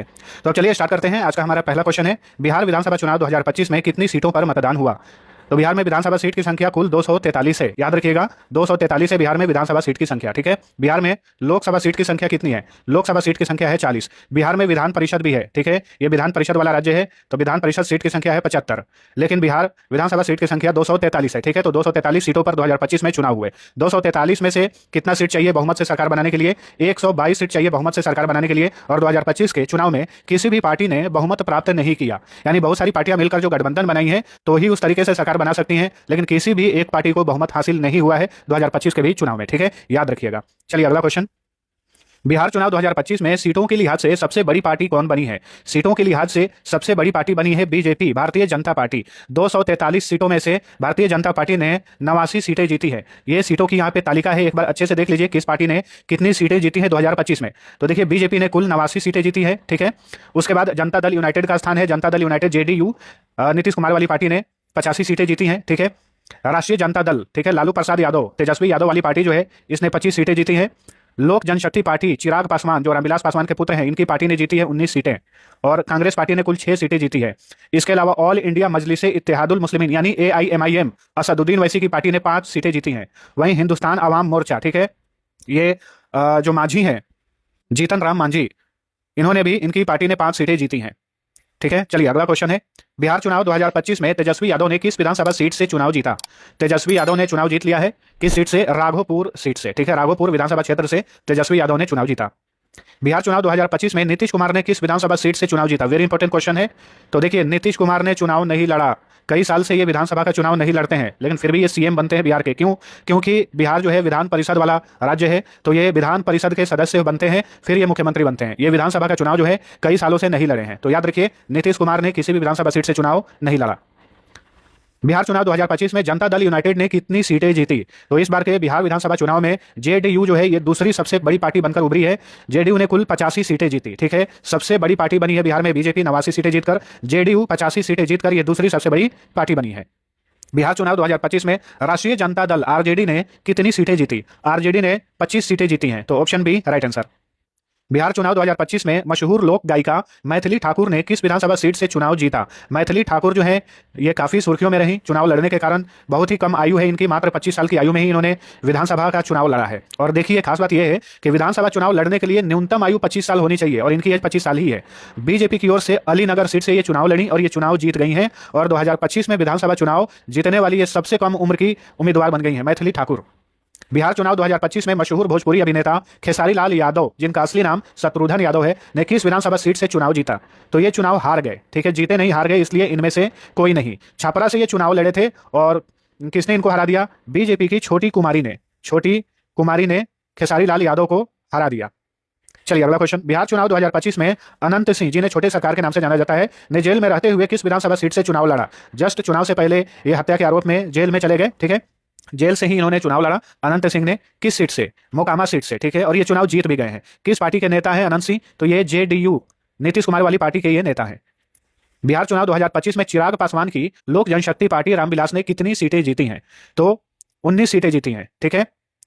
तो अब चलिए स्टार्ट करते हैं। आज का हमारा पहला क्वेश्चन है, बिहार विधानसभा चुनाव 2025 में कितनी सीटों पर मतदान हुआ। तो बिहार में विधानसभा सीट की संख्या कुल 243 है। याद रखिएगा 243 है बिहार में विधानसभा सीट की संख्या। ठीक है, बिहार में लोकसभा सीट की संख्या कितनी है? लोकसभा सीट की संख्या है 40। बिहार में विधान परिषद भी है। ठीक है, ये विधान परिषद वाला राज्य है, तो विधान परिषद सीट की संख्या है 75। लेकिन बिहार विधानसभा सीट की संख्या 243 है। ठीक है, तो 243 सीटों पर 2025 में चुनाव हुए। 243 में से कितना सीट चाहिए बहुमत से सरकार बनाने के लिए? 122 सीट चाहिए बहुमत से सरकार बनाने के लिए। और 2025 के चुनाव में किसी भी पार्टी ने बहुमत प्राप्त नहीं किया, यानी बहुत सारी पार्टियां मिलकर जो गठबंधन बनाई है तो ही उस तरीके से सरकार बना सकती हैं, लेकिन किसी भी एक पार्टी को बहुमत हासिल नहीं हुआ है 2025 के भी चुनाव में। ठीक है, याद रखिएगा। चलिए अगला क्वेश्चन, बिहार चुनाव 2025 में सीटों के लिहाज से सबसे बड़ी पार्टी कौन बनी है? सीटों के लिहाज से सबसे बड़ी पार्टी बनी है बीजेपी, भारतीय जनता पार्टी। 243 सीटों में से भारतीय जनता पार्टी ने 89 सीटें जीती है। ये सीटों की यहाँ पे तालिका है, एक बार अच्छे से देख लीजिए किस पार्टी ने कितनी सीटें जीती है 2025 में। तो देखिए बीजेपी ने कुल 89 सीटें जीती है। ठीक है, उसके बाद जनता दल यूनाइटेड का स्थान है। जनता दल यूनाइटेड जेडीयू नीतीश कुमार वाली पार्टी ने 85 सीटें जीती हैं। ठीक है, राष्ट्रीय जनता दल, ठीक है, लालू प्रसाद यादव, तेजस्वी यादव वाली पार्टी जो है इसने 25 सीटें जीती हैं। लोक जनशक्ति पार्टी, चिराग पासवान जो रामविलास पासवान के पुत्र हैं, इनकी पार्टी ने जीती है 19 सीटें। और कांग्रेस पार्टी ने कुल 6 सीटें जीती है। इसके अलावा ऑल इंडिया मजलिसे इत्तेहादुल मुस्लिमीन यानी AIMIM असदुद्दीन वैसी की पार्टी ने 5 सीटें जीती हैं। वहीं हिंदुस्तान अवाम मोर्चा, ठीक है, ये जो मांझी हैं, जीतन राम मांझी, इन्होंने भी, इनकी पार्टी ने 5 सीटें जीती हैं। ठीक है, चलिए अगला क्वेश्चन है, बिहार चुनाव 2025 में तेजस्वी यादव ने किस विधानसभा सीट से चुनाव जीता? तेजस्वी यादव ने चुनाव जीत लिया है किस सीट से? राघोपुर सीट से। ठीक है, राघोपुर विधानसभा क्षेत्र से तेजस्वी यादव ने चुनाव जीता। बिहार चुनाव 2025 में नीतीश कुमार ने किस विधानसभा सीट से चुनाव जीता? वेरी इंपॉर्टेंट क्वेश्चन है। तो देखिए नीतीश कुमार ने चुनाव नहीं लड़ा, कई साल से ये विधानसभा का चुनाव नहीं लड़ते हैं, लेकिन फिर भी ये सीएम बनते हैं बिहार के। क्यों? क्योंकि बिहार जो है विधान परिषद वाला राज्य है, तो ये विधान परिषद के सदस्य बनते हैं, फिर ये मुख्यमंत्री बनते हैं। ये विधानसभा का चुनाव जो है कई सालों से नहीं लड़े हैं। तो याद रखिए नीतीश कुमार ने किसी भी विधानसभा सीट से चुनाव नहीं लड़ा। बिहार चुनाव 2025 में जनता दल यूनाइटेड ने कितनी सीटें जीती? तो इस बार के बिहार विधानसभा चुनाव में जेडीयू जो है ये दूसरी सबसे बड़ी पार्टी बनकर उभरी है। जेडीयू ने कुल 85 सीटें जीती। ठीक है, सबसे बड़ी पार्टी बनी है बिहार में बीजेपी 89 सीटें जीतकर, जेडीयू 85 सीटें जीतकर ये दूसरी सबसे बड़ी पार्टी बनी है। बिहार चुनाव 2025 में राष्ट्रीय जनता दल आरजेडी ने कितनी सीटें जीती? आरजेडी ने 25 सीटें जीती हैं। तो option B right answer. Bihar चुनाव 2025 में मशहूर लोक गायिका मैथिली ठाकुर ने किस विधानसभा सीट से चुनाव जीता? मैथिली ठाकुर जो है ये काफी सुर्खियों में रही चुनाव लड़ने के कारण। बहुत ही कम आयु है इनकी, मात्र 25 साल की आयु में ही इन्होंने विधानसभा का चुनाव लड़ा है। और देखिए खास बात यह है कि विधानसभा चुनाव लड़ने के लिए न्यूनतम आयु 25 साल होनी चाहिए और इनकी एज 25 साल ही है। बीजेपी की ओर से अलीनगर सीट से ये चुनाव लड़ी और ये चुनाव जीत गई हैं और 2025 में विधानसभा चुनाव जीतने वाली ये सबसे कम उम्र की उम्मीदवार बन गई हैं मैथिली ठाकुर। बिहार चुनाव 2025 में मशहूर भोजपुरी अभिनेता खेसारी लाल यादव, जिनका असली नाम शत्रुघ्न यादव है, ने किस विधानसभा सीट से चुनाव जीता? तो ये चुनाव हार गए। ठीक है, जीते नहीं, हार गए, इसलिए इनमें से कोई नहीं। छपरा से ये चुनाव लड़े थे और किसने इनको हरा दिया? बीजेपी की छोटी कुमारी ने खेसारी लाल यादव को हरा दिया। चलिए अगला क्वेश्चन, बिहार चुनाव 2025 में अनंत सिंह, जिन्हें छोटे सरकार के नाम से जाना जाता है, ने जेल में रहते हुए किस विधानसभा सीट से चुनाव लड़ा? जस्ट चुनाव से पहले ये हत्या के आरोप में जेल में चले गए। ठीक है, जेल से ही इन्होंने चुनाव लड़ा। अनंत सिंह ने किस सीट से? मोकामा सीट से। ठीक है, और ये चुनाव जीत भी गए हैं। किस पार्टी के नेता हैं अनंत सिंह? तो ये जेडीयू नीतीश कुमार वाली पार्टी के ये नेता हैं। बिहार चुनाव 2025 में चिराग पासवान की लोक जनशक्ति पार्टी रामविलास ने कितनी सीटें जीती हैं? तो 19 सीटें जीती हैं। ठीक है,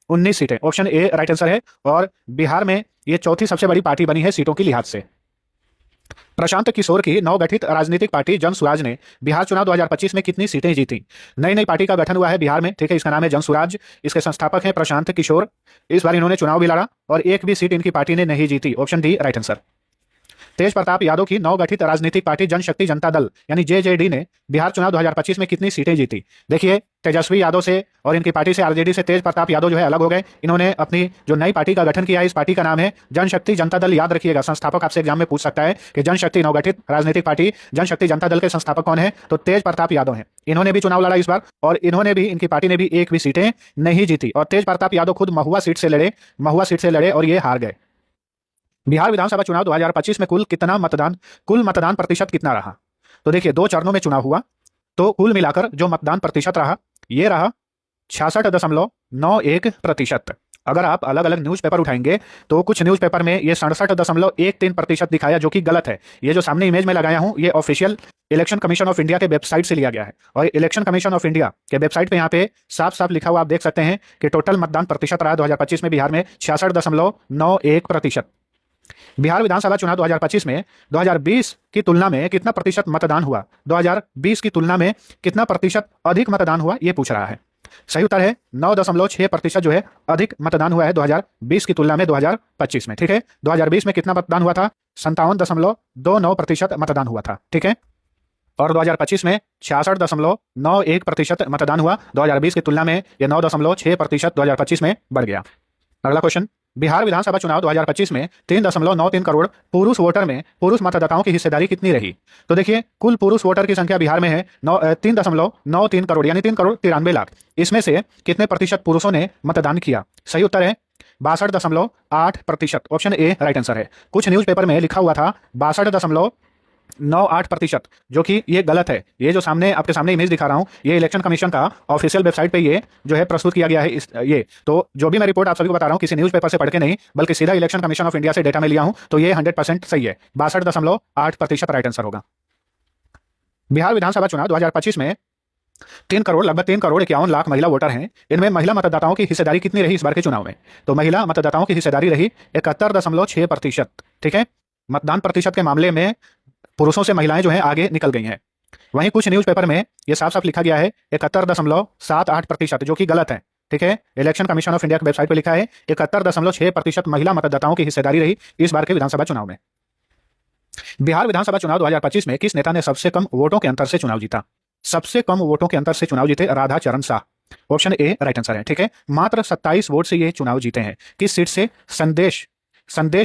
19 सीटें, ऑप्शन ए राइट आंसर है। और बिहार में ये चौथी सबसे बड़ी पार्टी बनी है सीटों के लिहाज से। प्रशांत किशोर की नवगठित राजनीतिक पार्टी जन स्वराज ने बिहार चुनाव 2025 में कितनी सीटें जीती? नई पार्टी का गठन हुआ है बिहार में। ठीक है, इसका नाम है जन स्वराज, इसके संस्थापक हैं प्रशांत किशोर। इस बार इन्होंने चुनाव भी लड़ा और एक भी सीट इनकी पार्टी ने नहीं जीती। Option D right answer. Tej Pratap Yadav की नवगठित राजनीतिक पार्टी जनशक्ति जनता दल यानी जेजेडी ने बिहार चुनाव 2025 में कितनी सीटें जीती? देखिए तेजस्वी यादव से और इनकी पार्टी से आरजेडी से तेज प्रताप यादव जो है अलग हो गए। इन्होंने अपनी जो नई पार्टी का गठन किया है, इस पार्टी का नाम है जनशक्ति जनता दल। याद रखिएगा, संस्थापक आपसे एग्जाम में पूछ सकता है कि जनशक्ति नवगठित राजनीतिक पार्टी जनशक्ति जनता दल के संस्थापक कौन है? तो तेज प्रताप यादव हैं। इन्होंने भी चुनाव लड़ा इस बार और इन्होंने भी, इनकी पार्टी ने भी एक भी सीटें नहीं जीती। और तेज प्रताप यादव खुद महुआ सीट से लड़े और ये हार गए। बिहार विधानसभा चुनाव 2025 में कुल मतदान प्रतिशत कितना रहा? तो देखिए 2 चरणों में चुनाव हुआ, तो कुल मिलाकर जो मतदान प्रतिशत रहा ये रहा 66.91%। अगर आप अलग अलग न्यूज़पेपर उठाएंगे तो कुछ न्यूज़पेपर में ये 67.13% दिखाया, जो कि गलत है। ये जो सामने इमेज में लगाया हूं ये official election commission of India के वेबसाइट से लिया गया है और इलेक्शन कमीशन ऑफ इंडिया के वेबसाइट पे यहाँ पे साफ साफ लिखा हुआ आप देख सकते हैं कि टोटल मतदान प्रतिशत रहा 2025 में बिहार में 66.91%। बिहार विधानसभा चुनाव 2025 में 2020 की तुलना में कितना प्रतिशत मतदान हुआ? 2020 की तुलना में कितना प्रतिशत अधिक मतदान हुआ, ये पूछ रहा है। सही उत्तर है 9.6% जो है अधिक मतदान हुआ है 2020 की तुलना में 2025 में। ठीक है, 2020 में कितना मतदान हुआ था? 57.29% मतदान हुआ था। ठीक है, और 2025 में 66.91% मतदान हुआ। 2020 की तुलना में यह 9.6% 2025 में बढ़ गया। अगला क्वेश्चन, बिहार विधानसभा चुनाव 2025 में 3.93 करोड़ पुरुष वोटर में पुरुष मतदाताओं की हिस्सेदारी कितनी रही? तो देखिए, कुल पुरुष वोटर की संख्या बिहार में है 3.93 करोड़, यानी 3,93,00,000। इसमें से कितने प्रतिशत पुरुषों ने मतदान किया? सही उत्तर है 62.8%। ऑप्शन ए राइट आंसर है। कुछ न्यूज़पेपर में लिखा हुआ था 62.98%, जो कि ये गलत है। ये जो सामने आपके सामने इमेज दिखा रहा हूं, ये इलेक्शन कमीशन का ऑफिशियल वेबसाइट पे ये जो है प्रस्तुत किया गया है। ये तो जो भी मैं रिपोर्ट आप सभी को बता रहा हूं, किसी न्यूज़पेपर से पढ़ के नहीं, बल्कि सीधा इलेक्शन कमीशन ऑफ इंडिया से डेटा में लिया हूं, तो ये 100% सही है। 62.8% राइट आंसर होगा। बिहार विधानसभा चुनाव 2025 में लगभग 3,51,00,000 महिला वोटर हैं। इनमें महिला मतदाताओं की हिस्सेदारी कितनी रही इस बार के चुनाव में? तो महिला मतदाताओं की हिस्सेदारी रही 71.6%। ठीक है, मतदान प्रतिशत के मामले में पुरुषों से महिलाएं जो हैं आगे निकल गई हैं। वहीं कुछ न्यूज़पेपर में यह साफ साफ लिखा गया है 71.78%, जो कि गलत है। ठीक है, इलेक्शन कमीशन ऑफ इंडिया की वेबसाइट पर लिखा है 71.6% महिला मतदाताओं की हिस्सेदारी रही इस बार के विधानसभा चुनाव में। बिहार विधानसभा चुनाव 2025 में किस नेता ने सबसे कम वोटों के अंतर से चुनाव जीता? सबसे कम वोटों के अंतर से चुनाव जीते राधा चरण Shah. Option A right answer है। ठीक है, मात्र 27 वोट से ये चुनाव जीते हैं। किस सीट से? संदेश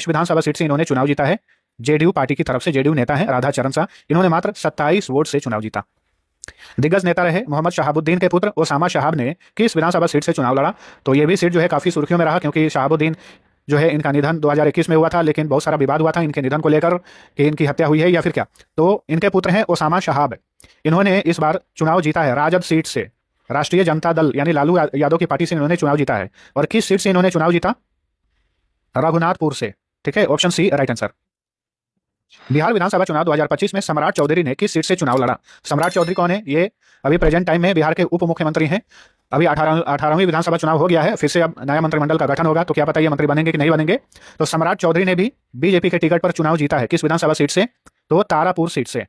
विधानसभा सीट से इन्होंने चुनाव जीता है। जेडीयू पार्टी की तरफ से जेडीयू नेता है राधा चरण शाह। इन्होंने मात्र 27 वोट से चुनाव जीता। दिग्गज नेता रहे मोहम्मद शहाबुद्दीन के पुत्र ओसामा शहाब ने किस विधानसभा सीट से चुनाव लड़ा? तो ये भी सीट जो है काफी सुर्खियों में रहा, क्योंकि शहाबुद्दीन जो है इनका निधन 2021 में हुआ था, लेकिन बहुत सारा विवाद हुआ था इनके निधन को लेकर कि इनकी हत्या हुई है या फिर क्या। तो इनके पुत्र हैं ओसामा शहाब। इन्होंने इस बार चुनाव जीता है राजद सीट से, राष्ट्रीय जनता दल यानी लालू यादव की पार्टी से इन्होंने चुनाव जीता है। और किस सीट से इन्होंने चुनाव जीता? रघुनाथपुर से। ठीक है, option C right answer. Bihar विधानसभा चुनाव 2025 में सम्राट चौधरी ने किस सीट से चुनाव लड़ा? सम्राट चौधरी कौन है? ये अभी प्रेजेंट टाइम में बिहार के उप मुख्यमंत्री हैं। अभी 18वीं विधानसभा चुनाव हो गया है, फिर से अब नया मंत्रिमंडल का गठन होगा, तो क्या पता ये मंत्री बनेंगे कि नहीं बनेंगे। तो सम्राट चौधरी ने भी बीजेपी के टिकट पर चुनाव जीता है। किस विधानसभा सीट से? तो तारापुर सीट से।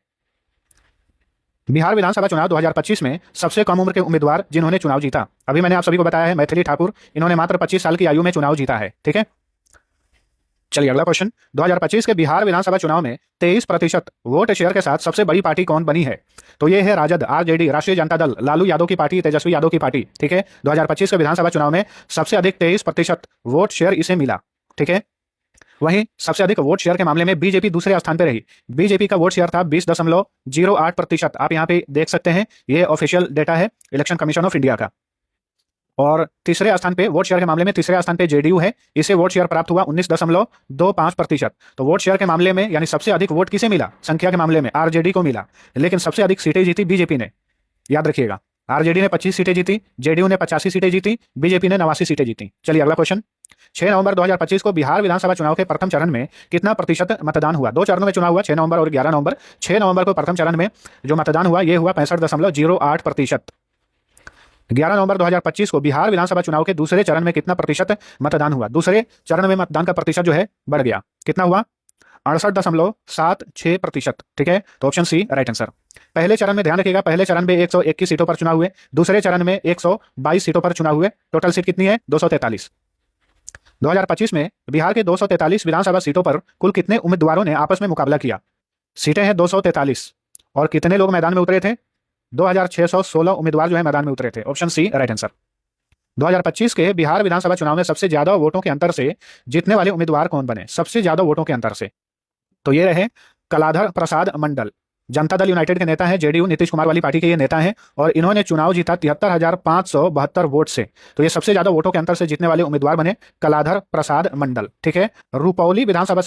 बिहार विधानसभा चुनाव 2025 में सबसे कम उम्र के उम्मीदवार जिन्होंने चुनाव जीता, अभी मैंने आप सभी को बताया है मैथिली ठाकुर। इन्होंने मात्र 25 साल की आयु में चुनाव जीता है। ठीक है, चलिए अगला क्वेश्चन, 2025 के बिहार विधानसभा चुनाव में 23% वोट शेयर के साथ सबसे बड़ी पार्टी कौन बनी है? तो ये है राजद, आरजेडी, राष्ट्रीय जनता दल, लालू यादव की पार्टी, तेजस्वी यादव की पार्टी। ठीक है, 2025 के विधानसभा चुनाव में सबसे अधिक 23% वोट शेयर इसे मिला। ठीक है, वहीं सबसे अधिक वोट शेयर के मामले में बीजेपी दूसरे स्थान पर रही। बीजेपी का वोट शेयर था 20.08%। आप यहाँ पे देख सकते हैं, ये ऑफिशियल डेटा है इलेक्शन कमीशन ऑफ इंडिया का। और तीसरे स्थान पे वोट शेयर के मामले में तीसरे स्थान पे जेडीयू है। इसे वोट शेयर प्राप्त हुआ 19.25%। तो वोट शेयर के मामले में यानी सबसे अधिक वोट किसे मिला? संख्या के मामले में आरजेडी को मिला, लेकिन सबसे अधिक सीटें जीती बीजेपी ने। याद रखिएगा, आरजेडी ने 25 सीटें जीती, जेडीयू ने 85 सीटें जीती, बीजेपी ने 89 सीटें जीती। चलिए अगला क्वेश्चन, 6 नवंबर 2025 को बिहार विधानसभा चुनाव के प्रथम चरण में कितना प्रतिशत मतदान हुआ? 2 चरणों में चुनाव हुआ, 6 नवंबर और 11 नवंबर। 6 नवंबर को प्रथम चरण में जो मतदान हुआ ये हुआ 65.08%। 11 नवंबर 2025 को बिहार विधानसभा चुनाव के दूसरे चरण में कितना प्रतिशत मतदान हुआ? दूसरे चरण में मतदान का प्रतिशत जो है बढ़ गया। कितना हुआ? 68.76%। ठीक है, तो ऑप्शन सी राइट आंसर। पहले चरण में ध्यान रखिएगा, पहले चरण में 121 सीटों पर चुनाव हुए, दूसरे चरण में 122 सीटों पर चुनाव हुए। टोटल सीट कितनी है? 243। 2025 में बिहार के 243 विधानसभा सीटों पर कुल कितने उम्मीदवारों ने आपस में मुकाबला किया? सीटें हैं 243 और कितने लोग मैदान में उतरे थे? 2616 उम्मीदवार जो है मैदान में उतरे थे। Option C right answer. 2025 के बिहार विधानसभा चुनाव में सबसे ज्यादा वोटों के अंतर से जीतने वाले उम्मीदवार कौन बने? सबसे ज्यादा वोटों के अंतर से तो ये रहे कलाधर प्रसाद मंडल, जनता दल यूनाइटेड के नेता हैं, जेडीयू नीतीश कुमार वाली पार्टी के ये नेता हैं और इन्होंने चुनाव जीता 73,572 वोट से। तो ये सबसे ज्यादा वोटों के अंतर से जीतने वाले उम्मीदवार बने कलाधर प्रसाद मंडल। ठीक है, रुपौली विधानसभा